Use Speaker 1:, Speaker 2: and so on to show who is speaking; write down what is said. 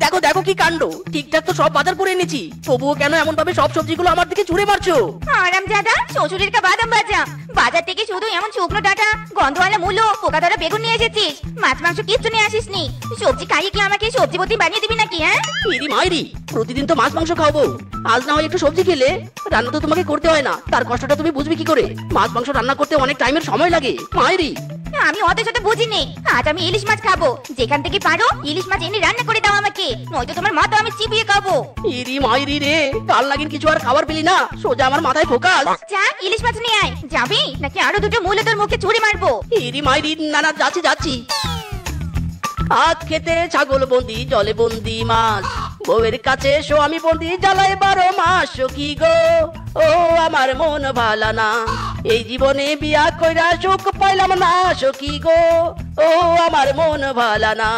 Speaker 1: দেখো দেখো কি কাণ্ড, ঠিকঠাক তো সব বাজার করে এনেছি, তবুও কেন এমন ভাবে সব সবজিগুলো আমার দিকে ছুঁড়ে মারছো?
Speaker 2: আরামজাদা, শ্বশুরের কা বাদাম ভাজা, বাজার থেকে শুধু এমন শুকনো ডাটা, গন্ধওয়ালা মূলো, পোকা ধরা বেগুন নিয়ে এসেছিস, মাছ মাংস কিচ্ছু নিয়ে আসিসনি। সবজি খাইয়ে কি আমাকে সবজিপতি বানিয়ে দিবি নাকি? হ্যাঁ
Speaker 1: ইরি মাইরি, প্রতিদিন তো মাছ মাংস খাবো, আজ না হয় একটু সবজি খেলে। রান্না তো তোমাকে করতে হয় না, তার কষ্টটা তুমি বুঝবে কি করে? মাছ মাংস রান্না করতে অনেক টাইমের সময় লাগে মাইরি।
Speaker 2: আমি অত শত বুঝিনি, আজ আমি ইলিশ মাছ খাবো। যেখান থেকে পারো ইলিশ মাছ এনে রান্না করে দাও আমাকে, নয়তো তোমার মাথা আমি চিবিয়ে খাবো।
Speaker 1: ইরি মাইরি রে, কাল লাগিন কিছু আর খাবার পেলি না, সোজা আমার মাথায় ফোকাস।
Speaker 2: যা ইলিশ মাছ নিয়ে আয়। যাবি নাকি আরো দুটো মূলে তোর মুখে ছুঁড়ে মারবো?
Speaker 1: ইরি মাইরি, না না যাচ্ছি যাচ্ছি। হাত খেতে ছাগল বন্দি, জলে বন্দি মাছ, বউয়ের কাছে এসো আমি বন্দি, জ্বালায় 12 মাস। কি গো ও আমার মন ভালা না, এই জীবনে বিয়া কইরা সুখ পাইলাম না। কি গো ও আমার মন ভালা না।